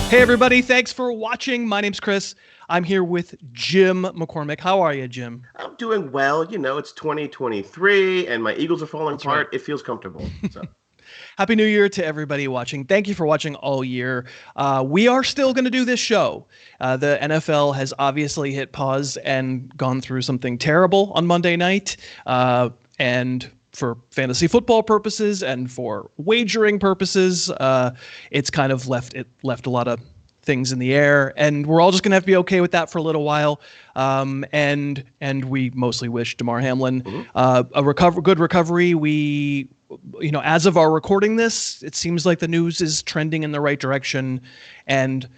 Hey, everybody. Thanks for watching. My name's Chris. I'm here with Jim McCormick. How are you, Jim? I'm doing well. It's 2023 and my Eagles are falling That's right. apart. It feels comfortable. So, Happy New Year to everybody watching. Thank you for watching all year. We are still going to do this show. The NFL has obviously hit pause and gone through something terrible on Monday night. And for fantasy football purposes and for wagering purposes, it's kind of left a lot of things in the air, and we're all just gonna have to be okay with that for a little while. And we mostly wish Damar Hamlin good recovery. We, as of our recording this, it seems like the news is trending in the right direction, and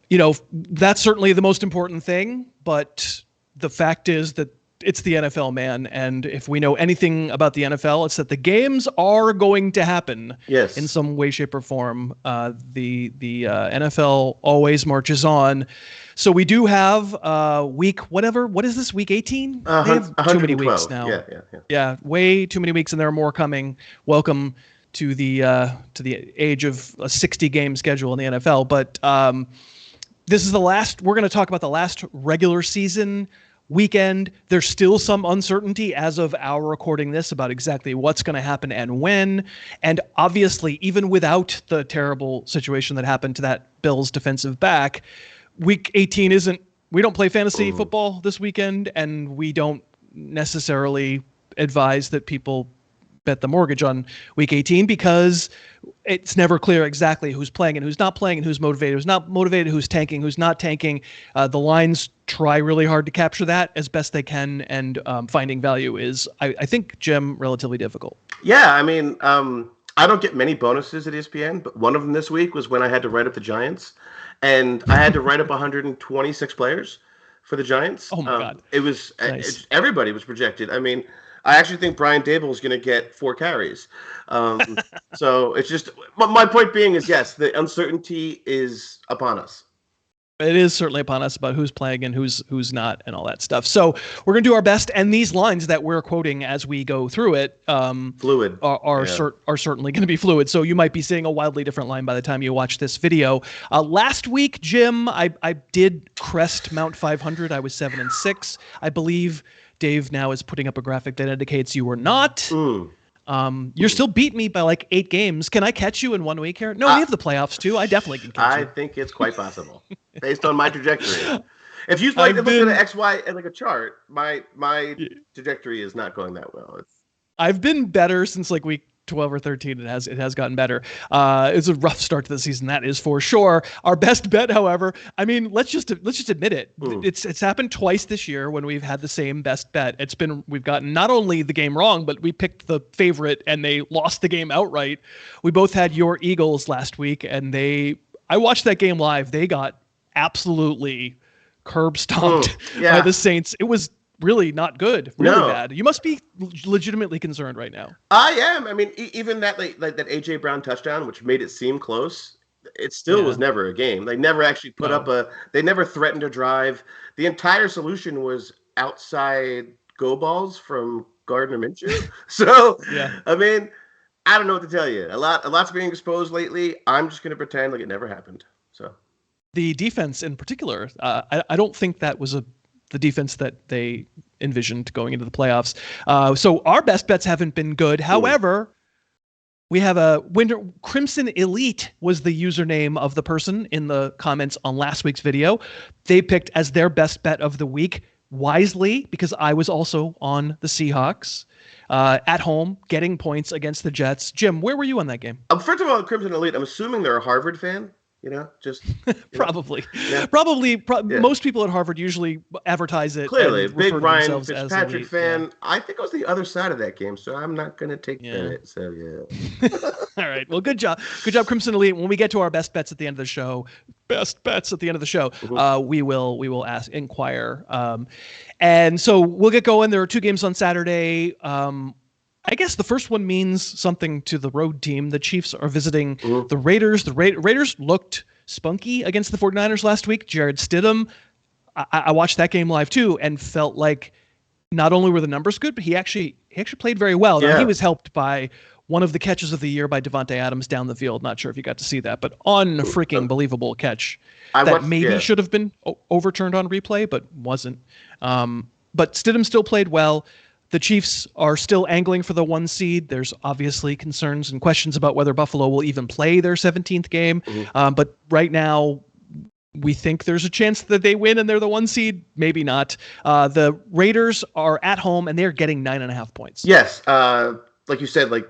that's certainly the most important thing. But the fact is that it's the NFL, man. And if we know anything about the NFL, it's that the games are going to happen yes. in some way, shape, or form. The NFL always marches on. So we do have week, whatever. What is this, week 18? They have too many weeks now. Yeah, way too many weeks, and there are more coming. Welcome to the age of a 60-game schedule in the NFL. But this is the last. We're going to talk about the last regular season weekend. There's still some uncertainty as of our recording this about exactly what's going to happen and when. And obviously, even without the terrible situation that happened to that Bills defensive back, week 18 we don't play fantasy football this weekend, and we don't necessarily advise that people bet the mortgage on week 18 because it's never clear exactly who's playing and who's not playing and who's motivated, who's not motivated, who's tanking, who's not tanking. The lines try really hard to capture that as best they can, and finding value is, I think, Jim, relatively difficult. Yeah, I mean, I don't get many bonuses at ESPN, but one of them this week was when I had to write up the Giants, and I had to write up 126 players for the Giants. Oh my God. It was nice. Everybody was projected. I mean, I actually think Brian Dable is going to get 4 carries. So it's just, my point being is, yes, the uncertainty is upon us. It is certainly upon us about who's playing and who's not and all that stuff. So we're going to do our best. And these lines that we're quoting as we go through it fluid are certainly going to be fluid. So you might be seeing a wildly different line by the time you watch this video. Last week, Jim, I did crest Mount 500. I was 7-6. I believe Dave now is putting up a graphic that indicates you were not. You're still beating me by like 8 games. Can I catch you in 1 week here? No, we have the playoffs too. I definitely can catch you. I think it's quite possible based on my trajectory. If you look at an X, Y, and like a chart, my trajectory is not going that well. I've been better since like week 12 or 13. It has gotten better. It's a rough start to the season, that is for sure. Our best bet, however, I mean, let's just admit it. It's happened twice this year when we've had the same best bet. We've gotten not only the game wrong, but we picked the favorite and they lost the game outright. We both had your Eagles last week, and I watched that game live. They got absolutely curb stomped by the Saints. It was really not good, really bad. You must be legitimately concerned right now. I am. I mean, even that that AJ Brown touchdown, which made it seem close, it still was never a game. They never actually put up they never threatened to drive. The entire solution was outside go balls from Gardner Minshew. So, I mean, I don't know what to tell you. A lot's being exposed lately. I'm just going to pretend like it never happened. So, the defense in particular, I don't think that was the defense that they envisioned going into the playoffs. So our best bets haven't been good. However, we have a winter. Crimson Elite was the username of the person in the comments on last week's video. They picked as their best bet of the week wisely, because I was also on the Seahawks at home getting points against the Jets. Jim, where were you on that game? First of all, Crimson Elite, I'm assuming they're a Harvard fan. Probably. Most people at Harvard usually advertise it. Clearly, big Ryan Fitzpatrick fan. Yeah. I think I was the other side of that game, so I'm not going to take credit. So All right. Well, good job, Crimson Elite. When we get to our best bets at the end of the show, we will inquire. And so we'll get going. There are 2 games on Saturday. I guess the first one means something to the road team. The Chiefs are visiting the Raiders. The Raiders looked spunky against the 49ers last week. Jared Stidham, I watched that game live too and felt like not only were the numbers good, but he actually played very well. Now, he was helped by one of the catches of the year by Devontae Adams down the field. Not sure if you got to see that, but unfreaking believable catch that maybe should have been overturned on replay, but wasn't. But Stidham still played well. The Chiefs are still angling for the 1 seed. There's obviously concerns and questions about whether Buffalo will even play their 17th game. But right now, we think there's a chance that they win and they're the 1 seed. Maybe not. The Raiders are at home and they're getting 9.5 points. Yes. Like you said, like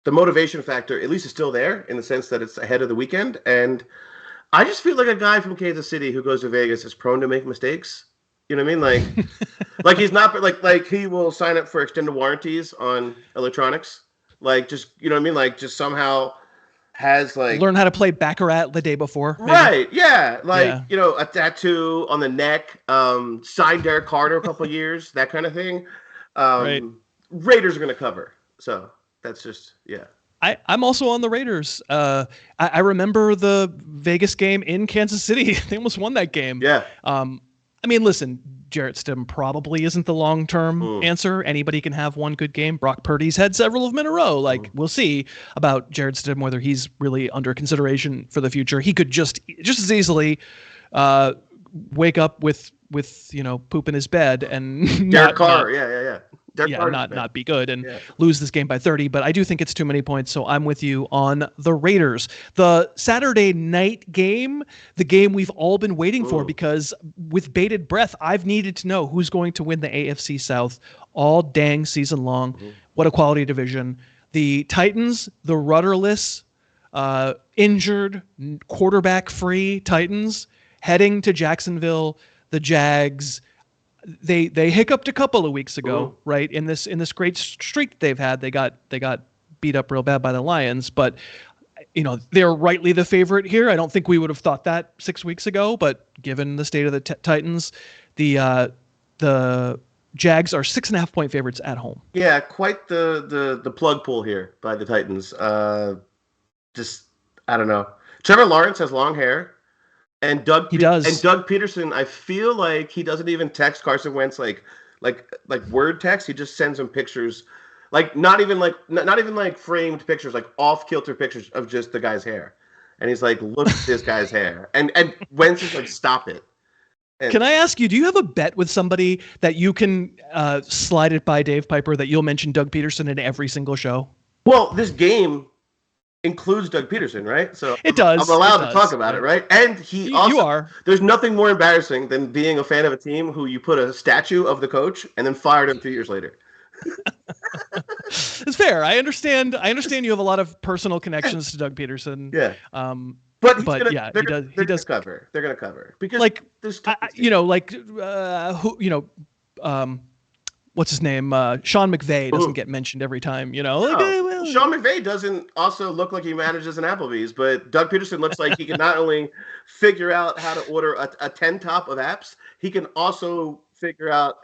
the motivation factor at least is still there in the sense that it's ahead of the weekend. And I just feel like a guy from Kansas City who goes to Vegas is prone to make mistakes. You know what I mean? Like, like he's not like he will sign up for extended warranties on electronics. Like, just, you know what I mean? Like, just somehow has like learn how to play Baccarat the day before. Maybe. Right. Yeah. Like, you know, a tattoo on the neck, signed Derek Carter a couple of years, that kind of thing. Right. Raiders are going to cover. So that's just, yeah. I'm also on the Raiders. I remember the Vegas game in Kansas City. They almost won that game. Yeah. I mean, listen, Jarrett Stidham probably isn't the long-term answer. Anybody can have one good game. Brock Purdy's had several of them in a row. Like, we'll see about Jarrett Stidham, whether he's really under consideration for the future. He could just as easily wake up with you know, poop in his bed and Derek Carr. Yeah. Not be good and lose this game by 30. But I do think it's too many points, so I'm with you on the Raiders. The Saturday night game, the game we've all been waiting for, because with bated breath, I've needed to know who's going to win the AFC South all dang season long. What a quality division. The Titans, the rudderless, injured, quarterback-free Titans, heading to Jacksonville. The Jags, they hiccuped a couple of weeks ago, right? In this great streak they've had, they got beat up real bad by the Lions, but you know, they're rightly the favorite here. I don't think we would have thought that 6 weeks ago, but given the state of the Titans, the Jags are 6.5 point favorites at home. Yeah, quite the plug pull here by the Titans. Just, I don't know. Trevor Lawrence has long hair. And Doug Peterson, I feel like he doesn't even text Carson Wentz like word text. He just sends him pictures, like not even framed pictures, like off kilter pictures of just the guy's hair. And he's like, look at this guy's hair. And Wentz is like, stop it. And can I ask you, do you have a bet with somebody that you can slide it by Dave Piper that you'll mention Doug Peterson in every single show? Well, this game includes Doug Peterson, right? So it does. I'm allowed to talk about it, right? And he also, you are. There's nothing more embarrassing than being a fan of a team who you put a statue of the coach and then fired him 2 years later. It's fair. I understand you have a lot of personal connections to Doug Peterson. Yeah. But he does cover. They're going to cover because like what's his name? Sean McVay doesn't get mentioned every time, you know. Sean McVay doesn't also look like he manages an Applebee's, but Doug Peterson looks like he can not only figure out how to order a 10 top of apps, he can also figure out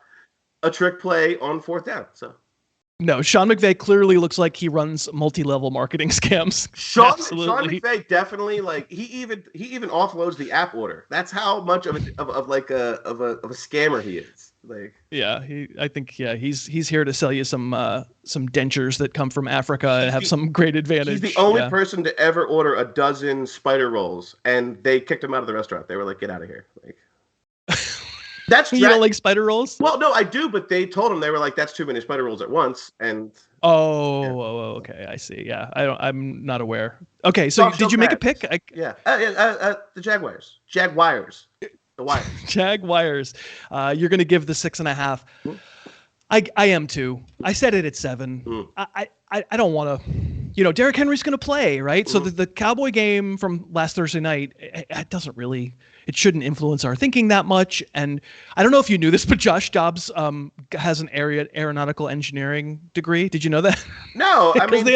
a trick play on fourth down. So no, Sean McVay clearly looks like he runs multi-level marketing scams. Sean McVay definitely, like, he even offloads the app order. That's how much of a scammer he is. Like, yeah, he's here to sell you some dentures that come from Africa and have some great advantage. He's the only person to ever order a dozen spider rolls, and they kicked him out of the restaurant. They were like, "Get out of here!" Like, that's you don't like spider rolls? Well, no, I do, but they told him, they were like, "That's too many spider rolls at once." And okay, I see. Yeah, I'm not aware. Okay, so did you make a pick? The Jaguars. The Wires. Jaguars. You're going to give the 6.5. I am too. I said it at 7. I don't want to. You know, Derrick Henry's going to play, right? So the Cowboy game from last Thursday night, it doesn't really. It shouldn't influence our thinking that much. And I don't know if you knew this, but Josh Dobbs has an aeronautical engineering degree. Did you know that? No, because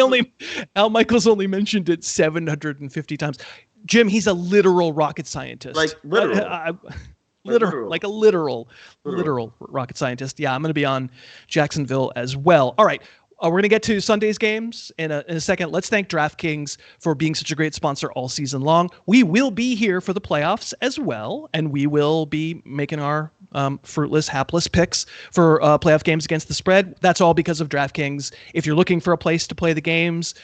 Al Michaels only mentioned it 750 times. Jim, he's a literal rocket scientist. Like literal. Like a literal rocket scientist. Yeah, I'm going to be on Jacksonville as well. All right. we're going to get to Sunday's games in a second. Let's thank DraftKings for being such a great sponsor all season long. We will be here for the playoffs as well, and we will be making our fruitless, hapless picks for playoff games against the spread. That's all because of DraftKings. If you're looking for a place to play the games,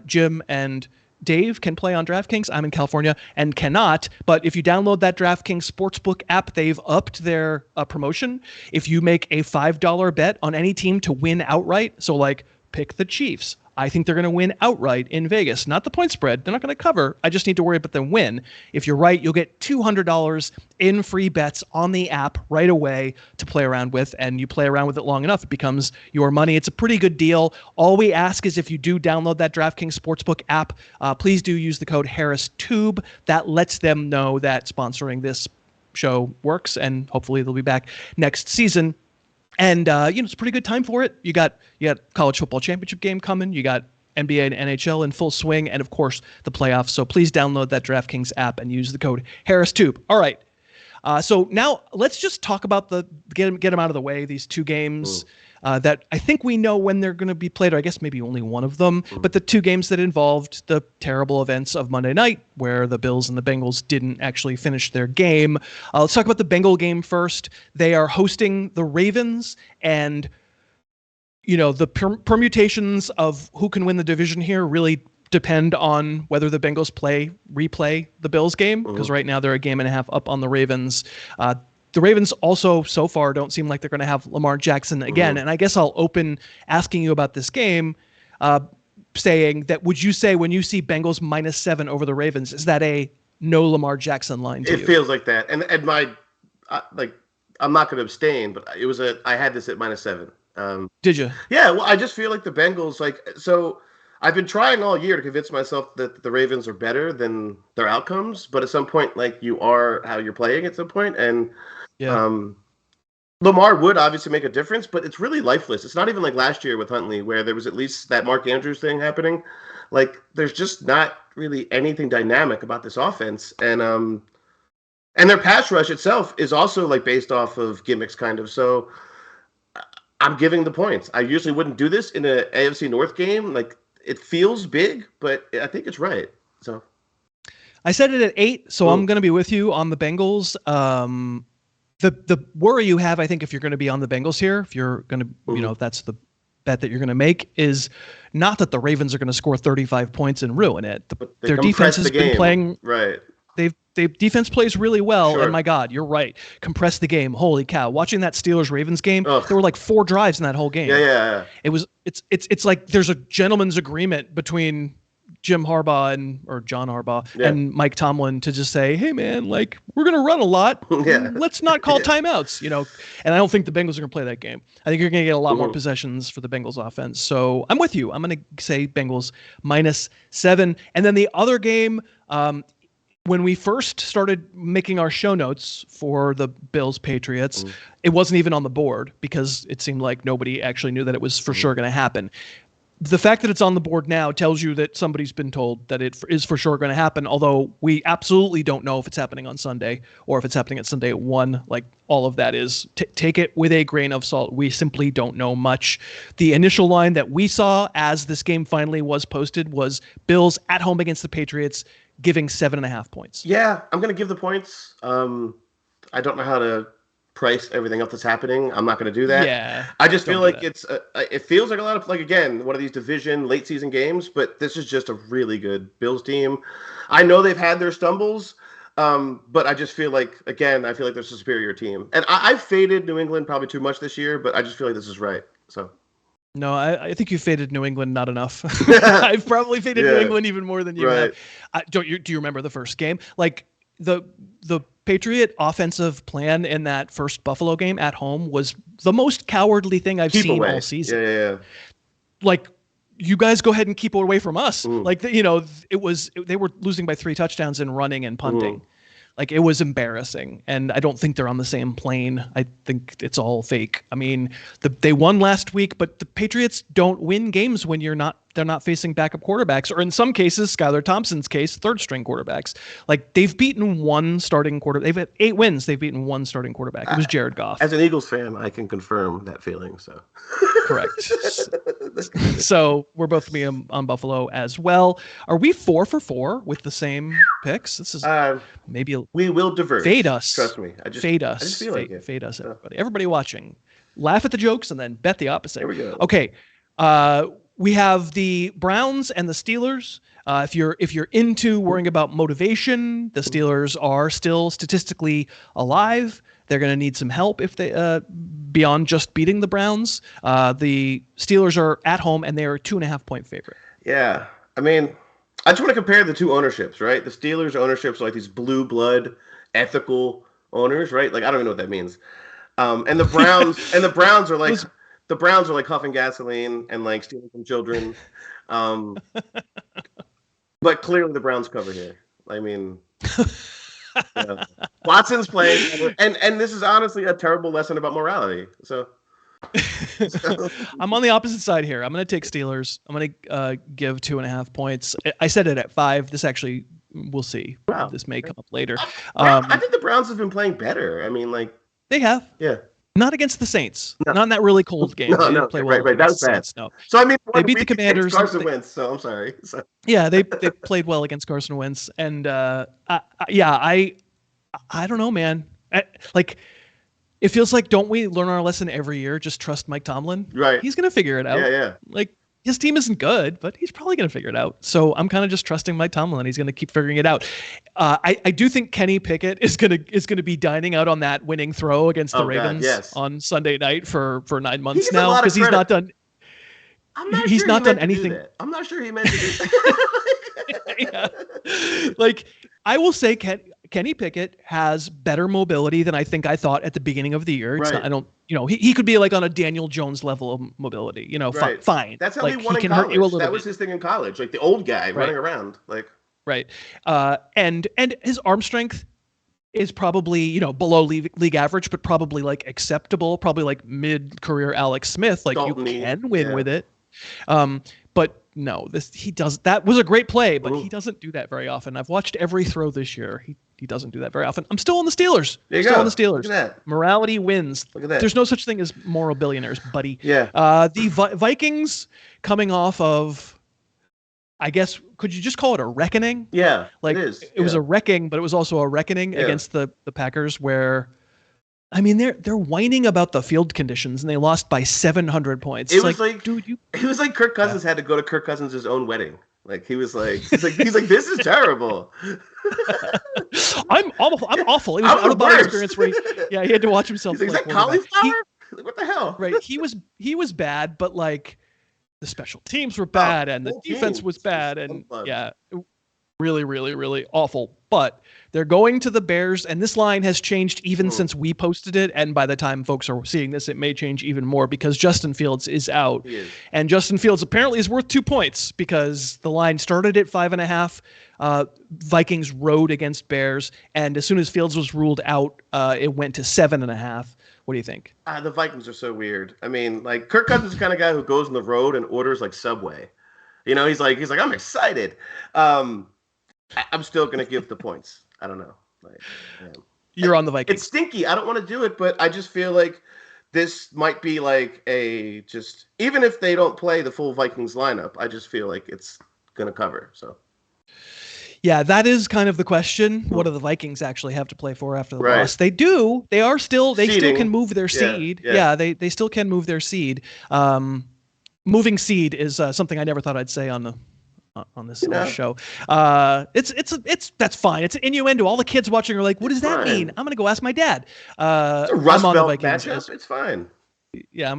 Jim and Dave can play on DraftKings. I'm in California and cannot. But if you download that DraftKings Sportsbook app, they've upped their promotion. If you make a $5 bet on any team to win outright, so like pick the Chiefs, I think they're going to win outright in Vegas. Not the point spread. They're not going to cover. I just need to worry about them win. If you're right, you'll get $200 in free bets on the app right away to play around with. And you play around with it long enough, it becomes your money. It's a pretty good deal. All we ask is if you do download that DraftKings Sportsbook app, please do use the code HarrisTube. That lets them know that sponsoring this show works, and hopefully they'll be back next season. And it's a pretty good time for it. You got college football championship game coming. You got NBA and NHL in full swing, and of course the playoffs. So please download that DraftKings app and use the code HarrisTube. All right. So now let's just talk about get them out of the way. These two games that I think we know when they're going to be played, or I guess maybe only one of them, but the two games that involved the terrible events of Monday night where the Bills and the Bengals didn't actually finish their game. Let's talk about the Bengal game first. They are hosting the Ravens, and the permutations of who can win the division here really depend on whether the Bengals replay the Bills game, because right now they're a game and a half up on the Ravens. The Ravens also so far don't seem like they're going to have Lamar Jackson again. And I guess I'll open asking you about this game, saying that would you say when you see Bengals -7 over the Ravens, is that a no Lamar Jackson line to you? It feels like that. And my I'm not going to abstain, but I had this at -7. Did you? Yeah, well, I just feel like the Bengals, so I've been trying all year to convince myself that the Ravens are better than their outcomes, but at some point, you are how you're playing at some point, and Lamar would obviously make a difference, but it's really lifeless. It's not even like last year with Huntley, where there was at least that Mark Andrews thing happening. There's just not really anything dynamic about this offense, and their pass rush itself is also based off of gimmicks, kind of. So I'm giving the points. I usually wouldn't do this in an AFC North game. It feels big, but I think it's right. So I said it at 8, so I'm going to be with you on the Bengals. The worry you have, I think, if you're going to be on the Bengals here, if you're going to, if that's the bet that you're going to make, is not that the Ravens are going to score 35 points and ruin it. Their defense has been playing right. Defense plays really well, sure. And my God, you're right. Compress the game. Holy cow! Watching that Steelers-Ravens game, there were 4 drives in that whole game. Yeah. It's like there's a gentleman's agreement between John Harbaugh and Mike Tomlin to just say, hey man, we're gonna run a lot. Let's not call timeouts. And I don't think the Bengals are gonna play that game. I think you're gonna get a lot more possessions for the Bengals offense. So I'm with you. I'm gonna say Bengals -7, and then the other game. When we first started making our show notes for the Bills Patriots, it wasn't even on the board because it seemed like nobody actually knew that it was for sure going to happen. The fact that it's on the board now tells you that somebody's been told that it is for sure going to happen, although we absolutely don't know if it's happening on Sunday or if it's happening at Sunday at 1. All of that is, take it with a grain of salt. We simply don't know much. The initial line that we saw as this game finally was posted was Bills at home against the Patriots, giving 7.5 points. Yeah, I'm going to give the points. I don't know how to price everything else that's happening. I'm not going to do that. Yeah. I just feel like it feels like a lot of, again, one of these division late season games, but this is just a really good Bills team. I know they've had their stumbles, but I just feel like, again, I feel like there's a superior team. And I've faded New England probably too much this year, but I just feel like this is right. So. No, I think you faded New England not enough. I've probably faded New England even more than you have. Do you remember the first game? The Patriot offensive plan in that first Buffalo game at home was the most cowardly thing I've seen all season. Yeah. You guys go ahead and keep away from us. They were losing by 3 touchdowns and running and punting. It was embarrassing, and I don't think they're on the same plane. I think it's all fake. I mean, they won last week, but the Patriots don't win games when you're not facing backup quarterbacks, or in some cases, Skylar Thompson's case, third string quarterbacks. Like they've beaten one starting quarterback. They've had 8 wins. They've beaten one starting quarterback. It was Jared Goff. As an Eagles fan, I can confirm that feeling. So correct. So we're both going to be on Buffalo as well. Are we 4 for 4 with the same picks? This is maybe we will diverge. Fade us. Trust me. Fade us. I just feel like fade us. Everybody. Everybody watching, laugh at the jokes and then bet the opposite. Here we go. Okay. We have the Browns and the Steelers. If you're into worrying about motivation, the Steelers are still statistically alive. They're going to need some help if they beyond just beating the Browns. The Steelers are at home and they are a 2.5-point favorite. Yeah, I mean, I just want to compare the two ownerships, right? The Steelers ownerships are like these blue blood, ethical owners, right? Like I don't even know what that means. And the Browns are like. The Browns are like huffing gasoline and like stealing from children. But clearly the Browns cover here. I mean, Watson's playing. And this is honestly a terrible lesson about morality. So I'm on the opposite side here. I'm going to take Steelers. I'm going to give 2.5 points. I said it at 5. This actually, we'll see. Wow. This may come up later. I think the Browns have been playing better. I mean, like. They have. Yeah. Not against the Saints. No. Not in that really cold game. No, play well right. That was bad. Saints, no. So I mean, they beat the Commanders. Carson Wentz. So I'm sorry. So. Yeah, they played well against Carson Wentz, and I don't know, man. It feels like, don't we learn our lesson every year? Just trust Mike Tomlin. Right. He's gonna figure it out. Yeah. Like his team isn't good, but he's probably gonna figure it out. So I'm kind of just trusting Mike Tomlin. He's gonna keep figuring it out. I do think Kenny Pickett is gonna be dining out on that winning throw against the Ravens on Sunday night for 9 months now, because he's not done. He's not done anything. I'm not sure he meant to do that. Yeah. Like I will say, Kenny Pickett has better mobility than I think I thought at the beginning of the year. It's not, he could be like on a Daniel Jones level of mobility. Fine. That's how he won in college. That was his thing in college, like the old guy running around, like. Right. And his arm strength is probably, below league average, but probably like acceptable, probably like mid-career Alex Smith. Like you can win with it. But no, that was a great play, but he doesn't do that very often. I've watched every throw this year. He doesn't do that very often. I'm still on the Steelers. There you go. On the Steelers. Look at that. Morality wins. Look at that. There's no such thing as moral billionaires, buddy. Yeah. The Vikings coming off of, I guess, could you just call it a reckoning? Yeah, like it is. It was a wrecking, but it was also a reckoning against the Packers, where, I mean, they're whining about the field conditions and they lost by 700 points. It was like, dude, it was like Kirk Cousins had to go to Kirk Cousins' own wedding. Like he's like, this is terrible. I'm awful. It was an out of body experience where he had to watch himself. He's like, cauliflower? What the hell? Right. He was bad, but like the special teams were bad and the defense was bad, and really, really, really awful. But they're going to the Bears, and this line has changed even since we posted it. And by the time folks are seeing this, it may change even more because Justin Fields is out. He is. And Justin Fields apparently is worth 2 points because the line started at 5.5. Vikings rode against Bears, and as soon as Fields was ruled out, it went to 7.5. What do you think? The Vikings are so weird. I mean, like Kirk Cousins is the kind of guy who goes on the road and orders like Subway. He's like, I'm excited. I'm still gonna give the points. I don't know. You're on the Vikings. It's stinky. I don't want to do it, but I just feel like this might be like even if they don't play the full Vikings lineup, I just feel like it's gonna cover. So. Yeah, that is kind of the question. What do the Vikings actually have to play for after the loss? They do. They still can move their seed. Yeah, they still can move their seed. Moving seed is something I never thought I'd say on this show. That's fine. It's an innuendo. All the kids watching are like, what does that mean? I'm gonna go ask my dad. It's a Rust Belt matchup. It's fine. Yeah,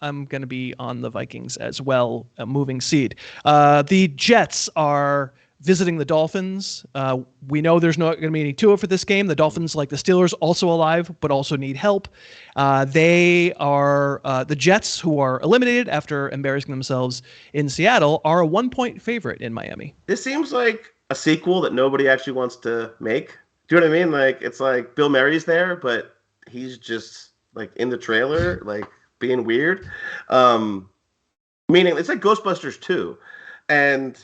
I'm gonna be on the Vikings as well. Moving seed. The Jets are visiting the Dolphins. We know there's not going to be any Tua for this game. The Dolphins, like the Steelers, also alive, but also need help. They are the Jets, who are eliminated after embarrassing themselves in Seattle, are a 1-point favorite in Miami. This seems like a sequel that nobody actually wants to make. Do you know what I mean? Like, it's like Bill Murray's there, but he's just like in the trailer, like being weird. Meaning it's like Ghostbusters 2. And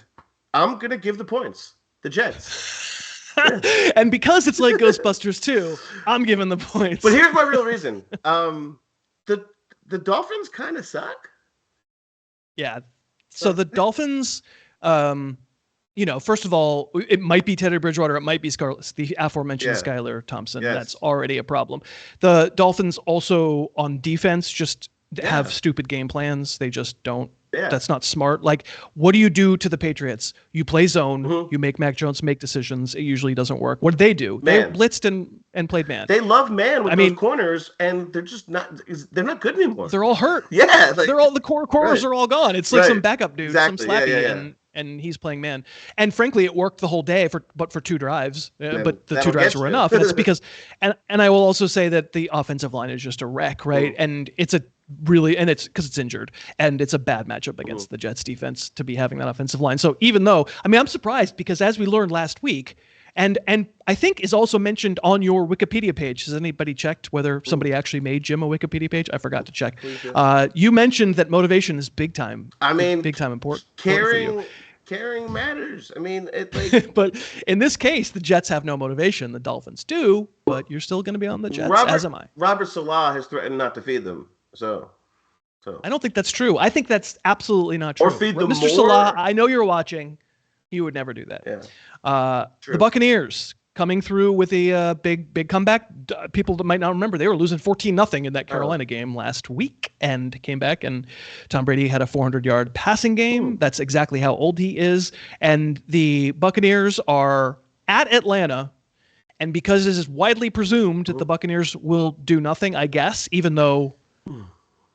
I'm going to give the points. The Jets. Yeah. And because it's like Ghostbusters 2, I'm giving the points. But here's my real reason. The Dolphins kind of suck. Yeah. So the Dolphins, first of all, it might be Teddy Bridgewater. It might be the aforementioned Skylar Thompson. Yes. That's already a problem. The Dolphins also on defense just have stupid game plans. They just don't. Yeah. That's not smart. Like, what do you do to the Patriots? You play zone. Mm-hmm. You make Mac Jones make decisions. It usually doesn't work. What did they do? Man. They blitzed and played man. They love man with those corners, and they're just not. They're not good anymore. They're all hurt. Yeah, they're all the corners are all gone. It's like some backup dude, some slappy, and he's playing man. And frankly, it worked the whole day for 2 drives. But the 2 drives were enough. And it's because, and I will also say that the offensive line is just a wreck, right? Ooh. And it's it's because it's injured, and it's a bad matchup against the Jets defense to be having that offensive line. So even though, I'm surprised because as we learned last week, and I think is also mentioned on your Wikipedia page. Has anybody checked whether somebody actually made Jim a Wikipedia page? I forgot to check. You mentioned that motivation is big time. Big time important. Caring matters. But in this case, the Jets have no motivation. The Dolphins do, but you're still going to be on the Jets, as am I. Robert Salah has threatened not to feed them. So I don't think that's true. I think that's absolutely not true. Or feed them Mr. more. Salah, I know you're watching. He would never do that. Yeah. The Buccaneers coming through with a big comeback. People that might not remember, they were losing 14-0 in that Carolina game last week and came back, and Tom Brady had a 400-yard passing game. Ooh. That's exactly how old he is. And the Buccaneers are at Atlanta, and because it is widely presumed that the Buccaneers will do nothing, I guess, even though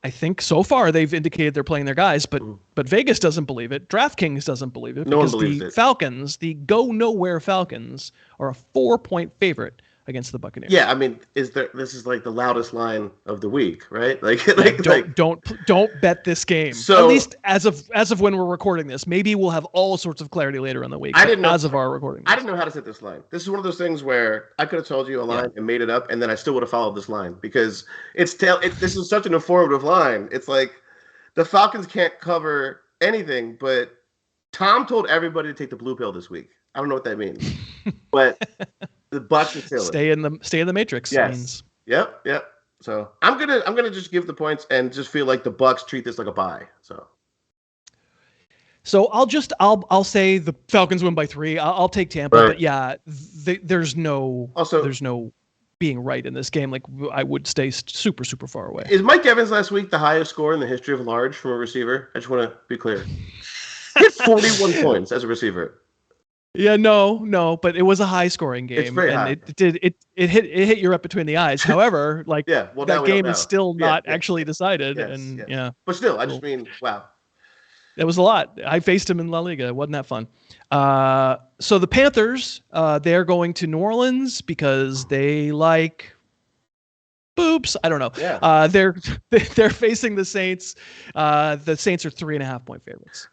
I think so far they've indicated they're playing their guys, but Vegas doesn't believe it. DraftKings doesn't believe it. No one believes it. Falcons, the go nowhere Falcons, are a 4-point favorite against the Buccaneers. Yeah, this is like the loudest line of the week, right? Don't bet this game. So, at least as of when we're recording this, maybe we'll have all sorts of clarity later in the week. As of our recording, I didn't know how to set this line. This is one of those things where I could have told you a line and made it up, and then I still would have followed this line because this is such an informative line. It's like the Falcons can't cover anything, but Tom told everybody to take the blue pill this week. I don't know what that means, but the Bucs are killing. Stay in the Matrix. Yes. Means. Yep. So I'm gonna just give the points and just feel like the Bucs treat this like a bye. So I'll say the Falcons win by 3. I'll take Tampa, right. But yeah, there's no being right in this game. Like I would stay super far away. Is Mike Evans last week the highest score in the history of large from a receiver? I just want to be clear. He had 41 points as a receiver. Yeah, no, but it was a high scoring game. It's very high. It hit you right between the eyes. However, that game is still not actually decided. Yes. But still, I just mean, wow. That was a lot. I faced him in La Liga. It wasn't that fun. So the Panthers, they're going to New Orleans because they like boobs. I don't know. Yeah. They're facing the Saints. The Saints are 3.5-point favorites.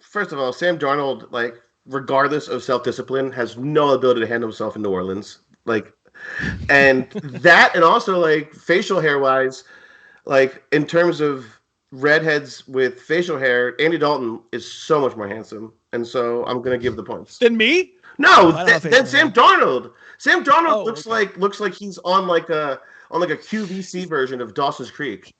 First of all, Sam Darnold, regardless of self-discipline, has no ability to handle himself in New Orleans. And that, and also facial hair wise, in terms of redheads with facial hair, Andy Dalton is so much more handsome. And so I'm going to give the points. Than me? No, than Sam Darnold. Sam Darnold looks like he's on a QVC version of Dawson's Creek.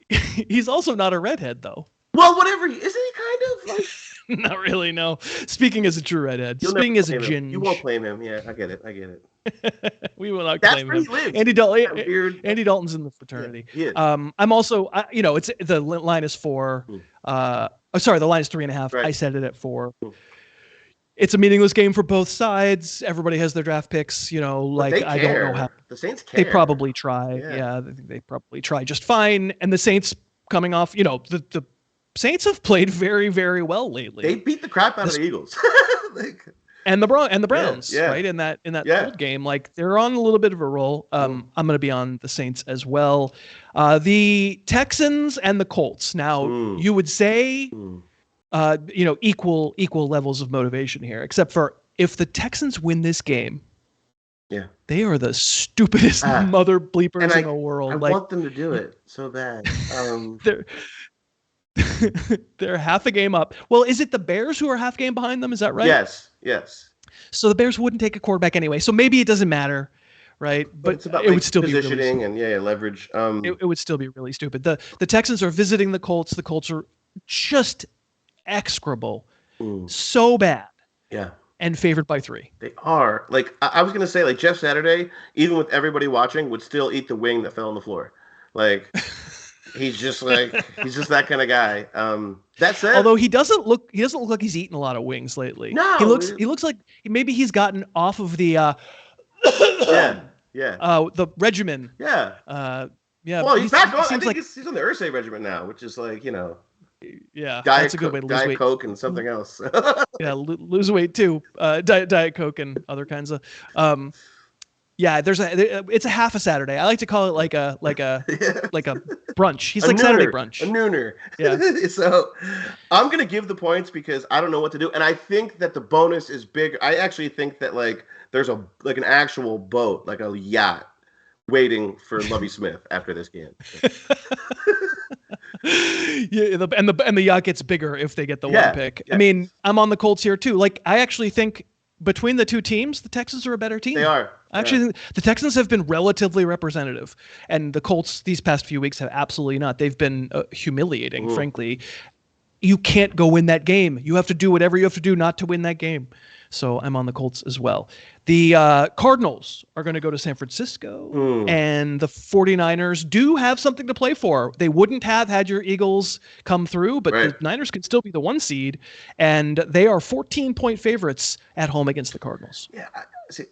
He's also not a redhead though. Well, whatever. Isn't he kind of Not really, no. Speaking as a true redhead. Speaking as a ginge. You won't claim him. Yeah, I get it. We will not claim him. Andy Dalton's in the fraternity. Yeah, he is. I'm also, it's the line is 4. The line is 3.5. Right. I set it at 4. It's a meaningless game for both sides. Everybody has their draft picks. I don't know how. The Saints care. They probably try. Yeah, they probably try just fine. And the Saints coming off, the Saints have played very, very well lately. They beat the crap out of the Eagles. and the Browns, right? In that old game, they're on a little bit of a roll. I'm going to be on the Saints as well. The Texans and the Colts. Now, you would say, equal levels of motivation here, except for if the Texans win this game, they are the stupidest mother bleepers in the world. I want them to do it so bad. They're half a game up. Well, is it the Bears who are half game behind them? Is that right? Yes. So the Bears wouldn't take a quarterback anyway. So maybe it doesn't matter, right? But it's about it would still be positioning and leverage. It would still be really stupid. The Texans are visiting the Colts. The Colts are just execrable, so bad. Yeah. And favored by 3. They are. Like, I was going to say, like, Jeff Saturday, even with everybody watching, would still eat the wing that fell on the floor. Like, he's just that kind of guy. That said, although he doesn't look like he's eaten a lot of wings lately. No. He looks like maybe he's gotten off of the the regimen. Yeah. Well, he's back on. I think he's on the Irsay regimen now, which is like, that's a good way to lose weight. Diet Coke and something else. Lose weight too. Diet Coke and other kinds of. It's a half a Saturday. I like to call it like a brunch. He's like nooner, Saturday brunch. A nooner. Yeah. So I'm gonna give the points because I don't know what to do, and I think that the bonus is big. I actually think that like there's an actual boat, like a yacht, waiting for Lovie Smith after this game. And the yacht gets bigger if they get the one pick. Yeah. I mean, I'm on the Colts here too. Like, I actually think between the two teams, the Texans are a better team. They are. Actually, the Texans have been relatively representative, and the Colts these past few weeks have absolutely not. They've been humiliating, frankly. You can't go win that game. You have to do whatever you have to do not to win that game. So I'm on the Colts as well. The Cardinals are going to go to San Francisco, and the 49ers do have something to play for. They wouldn't have had your Eagles come through, but the Niners could still be the 1 seed, and they are 14-point favorites at home against the Cardinals.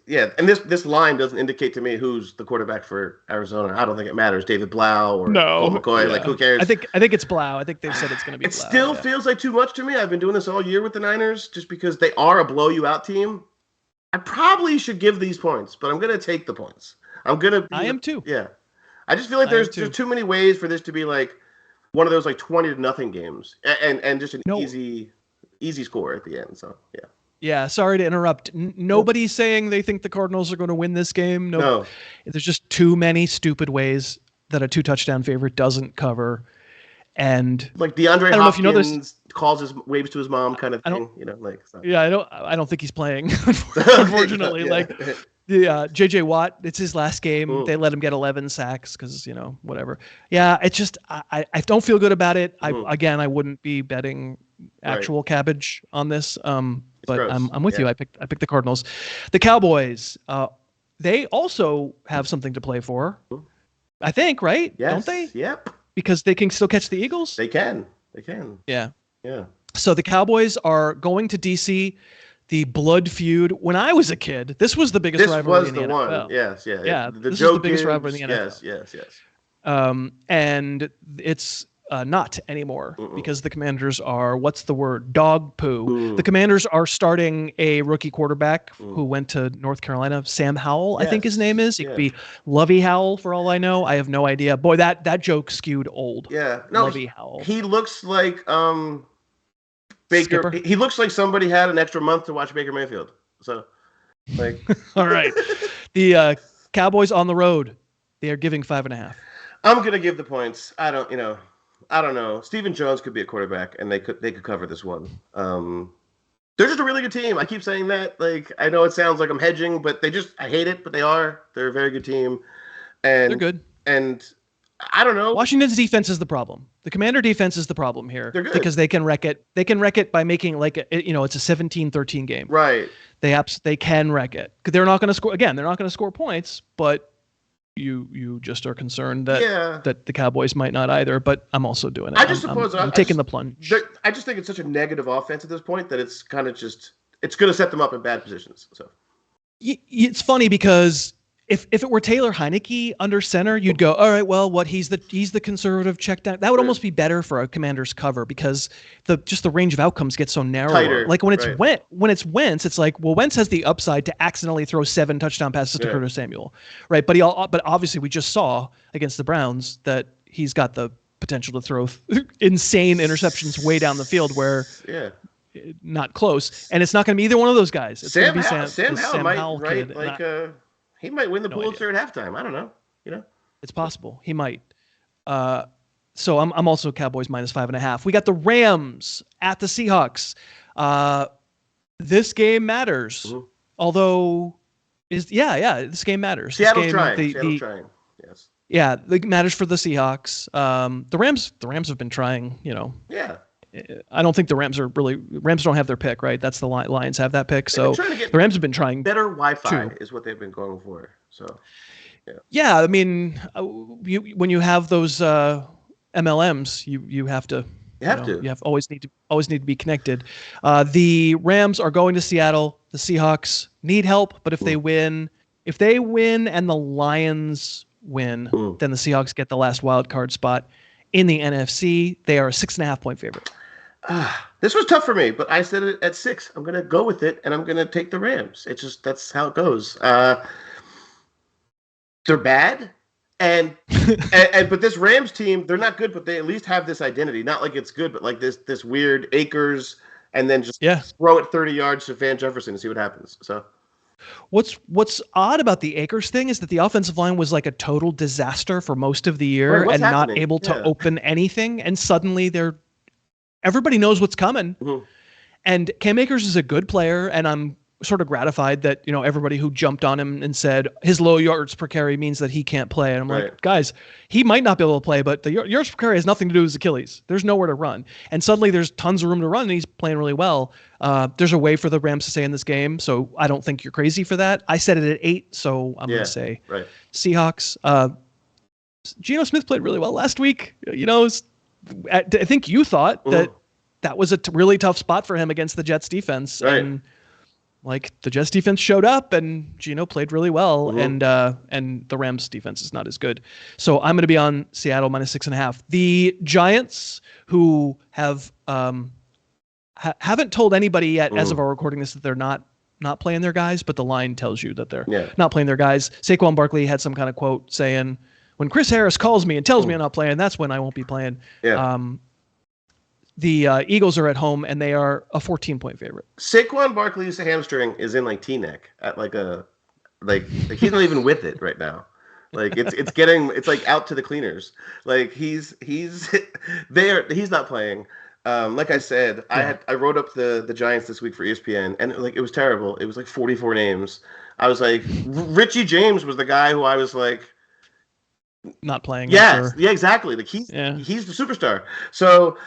And this line doesn't indicate to me who's the quarterback for Arizona. I don't think it matters. David Blau or Colt McCoy. Like, who cares? I think it's Blau. I think they've said it's going to be Blau. It still feels like too much to me. I've been doing this all year with the Niners just because they are a blow you out team. I probably should give these points, but I'm going to take the points. I am too. Yeah. I just feel like there's too many ways for this to be like one of those like 20-0 games and just an easy score at the end. So, yeah. Yeah, sorry to interrupt. Nobody's saying they think the Cardinals are going to win this game. No. There's just too many stupid ways that a 2-touchdown favorite doesn't cover. And like DeAndre Hopkins waves to his mom kind of thing, So. Yeah, I don't think he's playing, unfortunately. Like JJ Watt, it's his last game. They let him get 11 sacks because, whatever. Yeah, it's just I don't feel good about it. I wouldn't be betting actual cabbage on this. But I'm with you. I picked the Cardinals. The Cowboys, they also have something to play for. I think, right? Yes. Don't they? Yep. Because they can still catch the Eagles? They can. Yeah. Yeah. So the Cowboys are going to DC. The blood feud. When I was a kid, this was the biggest rivalry in the NFL. Yes, yeah. Yeah, this is the biggest rivalry in the NFL. Yes. And it's not anymore because the Commanders are, what's the word? Dog poo. The Commanders are starting a rookie quarterback who went to North Carolina, Sam Howell, I think his name is. He could be Lovey Howell for all I know. I have no idea. Boy, that joke skewed old. Yeah. No, Lovey Howell. He looks like Baker. Skipper? He looks like somebody had an extra month to watch Baker Mayfield. So, like. All right. The Cowboys on the road. They are giving 5.5. I'm gonna give the points. I don't know. Stephen Jones could be a quarterback, and they could cover this one. They're just a really good team. I keep saying that. Like, I know it sounds like I'm hedging, but I hate it, but they are. They're a very good team, and they're good. And I don't know. Washington's defense is the problem. The Commander defense is the problem here. They're good because they can wreck it. They can wreck it by making it's a 17-13 game. Right. They can wreck it. They're not going to score again. They're not going to score points, but. You just are concerned that the Cowboys might not either, but I'm also doing it. I'm taking the plunge. I just think it's such a negative offense at this point that it's kind of just it's going to set them up in bad positions. So it's funny because if it were Taylor Heineke under center, you'd go, all right, well, he's the conservative check down. That would almost be better for a Commander's cover because the range of outcomes gets so narrow. Tighter, like when it's Wentz, it's like, well, Wentz has the upside to accidentally throw 7 touchdown passes to Curtis Samuel, right? But obviously we just saw against the Browns that he's got the potential to throw insane interceptions way down the field where not close, and it's not going to be either one of those guys. It's going to be Sam Howell right? Kid. He might win the Pulitzer at halftime. I don't know. It's possible. He might. So I'm also Cowboys -5.5. We got the Rams at the Seahawks. This game matters. Mm-hmm. Although this game matters. Seattle's this game, trying. Seattle's trying. Yes. Yeah, it matters for the Seahawks. The Rams have been trying, Yeah. I don't think the Rams don't have their pick, right? That's the Lions have that pick. So the Rams have been trying. Better Wi-Fi is what they've been going for. So yeah, I mean, when you have those MLMs, you have to. You always need to be connected. The Rams are going to Seattle. The Seahawks need help, but if they win and the Lions win, then the Seahawks get the last wild card spot in the NFC. They are a 6.5 point favorite. This was tough for me, but I said it at 6. I'm going to go with it, and I'm going to take the Rams. It's just that's how it goes. They're bad. And but this Rams team, they're not good, but they at least have this identity. Not like it's good, but like this weird Akers, and then just throw it 30 yards to Van Jefferson and see what happens. So, what's odd about the Akers thing is that the offensive line was like a total disaster for most of the year and not able to open anything. And suddenly everybody knows what's coming. Mm-hmm. And Cam Akers is a good player, and I'm sort of gratified that everybody who jumped on him and said his low yards per carry means that he can't play, and I'm like, guys, he might not be able to play, but the yards per carry has nothing to do with his Achilles. There's nowhere to run, and suddenly there's tons of room to run, and he's playing really well. There's a way for the Rams to stay in this game, so I don't think you're crazy for that. I set it at 8, so I'm going to say Seahawks. Geno Smith played really well last week. I think you thought that was a really tough spot for him against the Jets defense, and like the Jets defense showed up and Geno played really well, and the Rams defense is not as good. So I'm going to be on Seattle -6.5. The Giants, who have haven't told anybody yet as of our recording this that they're not playing their guys, but the line tells you that they're not playing their guys. Saquon Barkley had some kind of quote saying, "When Chris Harris calls me and tells me I'm not playing, that's when I won't be playing." The Eagles are at home, and they are a 14-point favorite. Saquon Barkley's hamstring is in like T-neck at like he's not even with it right now. Like it's like out to the cleaners. Like he's there. He's not playing. Like I said, I wrote up the Giants this week for ESPN, and it was terrible. It was like 44 names. I was like, Richie James was the guy who I was like, not playing. Yeah, exactly. Like he's the superstar. So,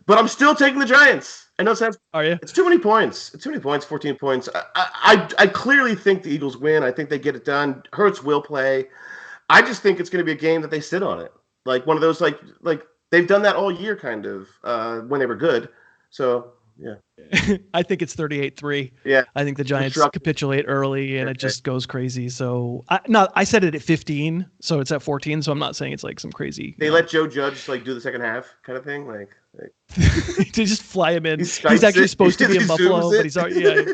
but I'm still taking the Giants. I know that's. Are you? It's too many points. 14 points. I clearly think the Eagles win. I think they get it done. Hurts will play. I just think it's going to be a game that they sit on it. Like one of those like they've done that all year kind of when they were good. So, yeah. I think it's 38-3. Yeah. I think the Giants capitulate early and it just goes crazy. So I set it at 15, so it's at 14. So I'm not saying it's like some crazy. They let Joe Judge do the second half kind of thing, like to just fly him in. He's actually supposed to be in Buffalo, but he's already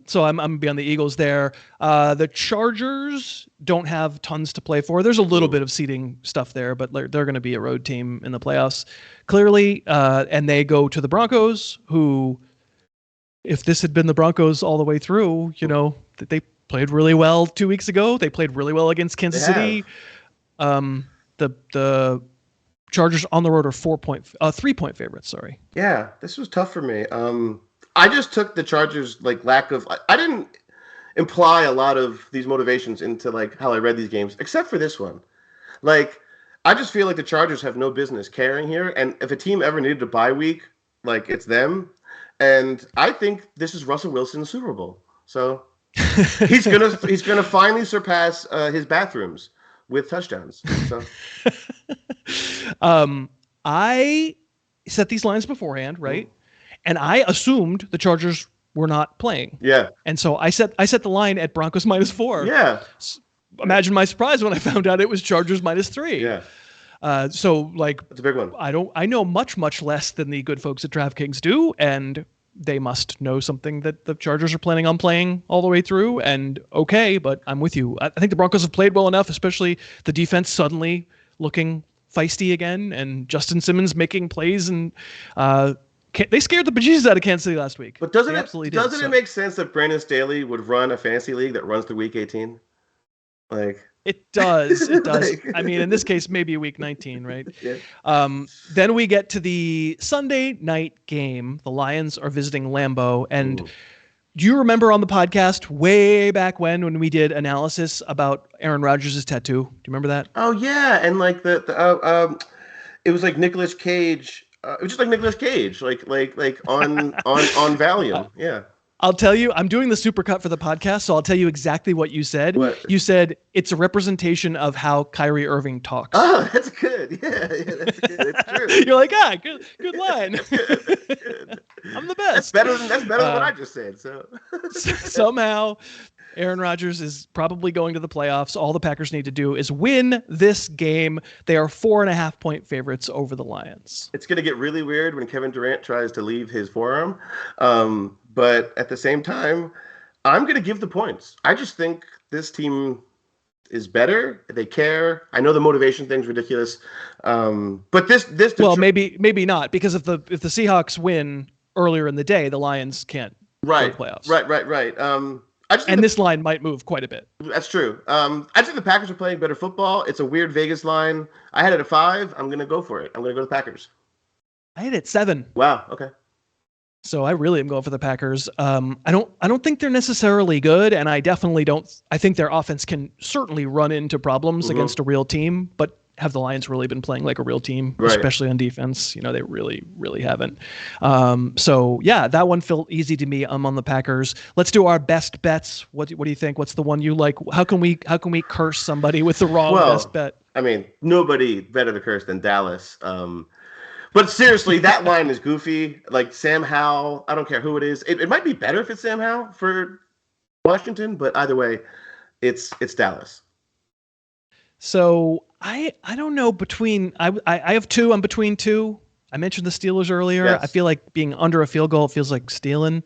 so I'm gonna be on the Eagles there. The Chargers don't have tons to play for. There's a little bit of seeding stuff there, but they're going to be a road team in the playoffs, clearly. And they go to the Broncos, who, if this had been the Broncos all the way through, they played really well 2 weeks ago. They played really well against Kansas City. The Chargers on the road are 3-point favorites. Sorry. Yeah, this was tough for me. I just took the Chargers lack of. I didn't imply a lot of these motivations into how I read these games, except for this one. I just feel like the Chargers have no business caring here, and if a team ever needed a bye week, it's them. And I think this is Russell Wilson's Super Bowl. So he's gonna finally surpass his bathrooms with touchdowns. So. I set these lines beforehand, right? And I assumed the Chargers were not playing. Yeah. And so I set the line at Broncos -4. Yeah. Imagine my surprise when I found out it was Chargers -3. Yeah. So that's a big one. I know much less than the good folks at DraftKings do, and they must know something that the Chargers are planning on playing all the way through. And okay, but I'm with you. I think the Broncos have played well enough, especially the defense suddenly looking feisty again, and Justin Simmons making plays, and they scared the bejesus out of Kansas City last week. But doesn't it make sense that Brandon Staley would run a fantasy league that runs through week 18? It does. It does. I mean, in this case, maybe week 19, right? Yeah. Then we get to the Sunday night game. The Lions are visiting Lambeau. And do you remember on the podcast way back when we did analysis about Aaron Rodgers' tattoo? Do you remember that? Oh, yeah. And like it was like Nicolas Cage. It was just like Nicolas Cage, like on Valium. Yeah. I'll tell you, I'm doing the supercut for the podcast, so I'll tell you exactly what you said. What? You said it's a representation of how Kyrie Irving talks. Oh, that's good. Yeah, that's good. It's true. You're like, good line. That's good. I'm the best. That's better than what I just said. So somehow, Aaron Rodgers is probably going to the playoffs. All the Packers need to do is win this game. They are 4.5-point favorites over the Lions. It's going to get really weird when Kevin Durant tries to leave his forearm. But at the same time, I'm going to give the points. I just think this team is better. They care. I know the motivation thing's ridiculous. But this well, maybe not, because if the Seahawks win earlier in the day, the Lions can't go to the playoffs. Right. This line might move quite a bit. That's true. I think the Packers are playing better football. It's a weird Vegas line. I had it at 5. I'm going to go for it. I'm going to go to the Packers. I had it 7. Wow. Okay. So I really am going for the Packers. I don't think they're necessarily good, and I definitely don't. I think their offense can certainly run into problems against a real team, but have the Lions really been playing like a real team, especially on defense? They really, really haven't. So yeah, that one felt easy to me. I'm on the Packers. Let's do our best bets. What do you think? What's the one you like? How can we curse somebody with the wrong best bet? I mean, nobody better to curse than Dallas. But seriously, that line is goofy. Like Sam Howell, I don't care who it is. It might be better if it's Sam Howell for Washington, but either way, it's Dallas. So I don't know. I have 2. I'm between 2. I mentioned the Steelers earlier. Yes. I feel like being under a field goal feels like stealing,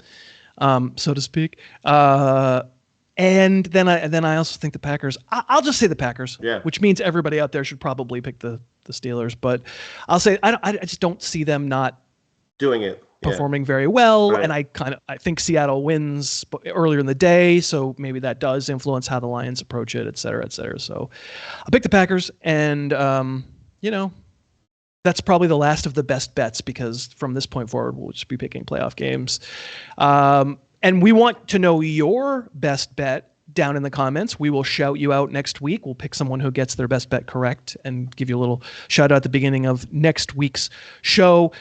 so to speak. And then I also think the Packers. I'll just say the Packers, which means everybody out there should probably pick the Steelers. But I'll say I just don't see them not doing it, performing very well. Right. And I think Seattle wins earlier in the day, so maybe that does influence how the Lions approach it, et cetera, et cetera. So I'll pick the Packers, and that's probably the last of the best bets, because from this point forward we'll just be picking playoff games. And we want to know your best bet down in the comments. We will shout you out next week. We'll pick someone who gets their best bet correct and give you a little shout out at the beginning of next week's show.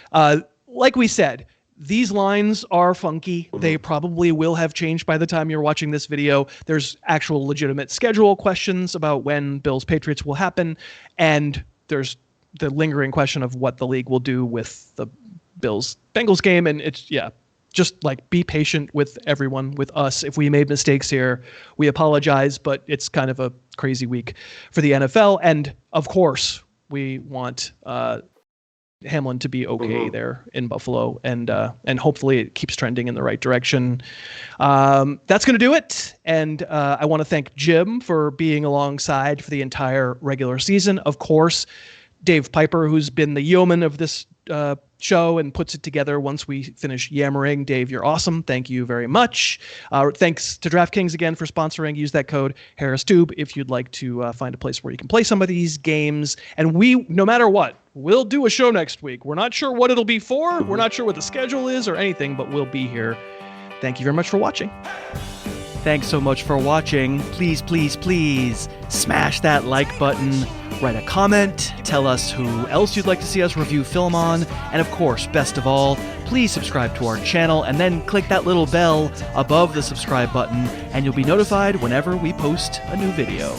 Like we said, these lines are funky. They probably will have changed by the time you're watching this video. There's actual legitimate schedule questions about when Bills Patriots will happen. And there's the lingering question of what the league will do with the Bills Bengals game. And it's, just like be patient with everyone, with us. If we made mistakes here, we apologize, but it's kind of a crazy week for the NFL. And of course, we want Hamlin to be okay there in Buffalo, and hopefully it keeps trending in the right direction. That's going to do it. And I want to thank Jim for being alongside for the entire regular season. Of course, Dave Piper, who's been the yeoman of this show and puts it together once we finish yammering. Dave, you're awesome. Thank you very much. Thanks to DraftKings again for sponsoring. Use that code HarrisTube if you'd like to find a place where you can play some of these games. And we, no matter what, we'll do a show next week. We're not sure what it'll be for. We're not sure what the schedule is or anything, but we'll be here. Thank you very much for watching. Thanks so much for watching. Please, please, please smash that like button. Write a comment, tell us who else you'd like to see us review film on, and of course, best of all, please subscribe to our channel and then click that little bell above the subscribe button, and you'll be notified whenever we post a new video.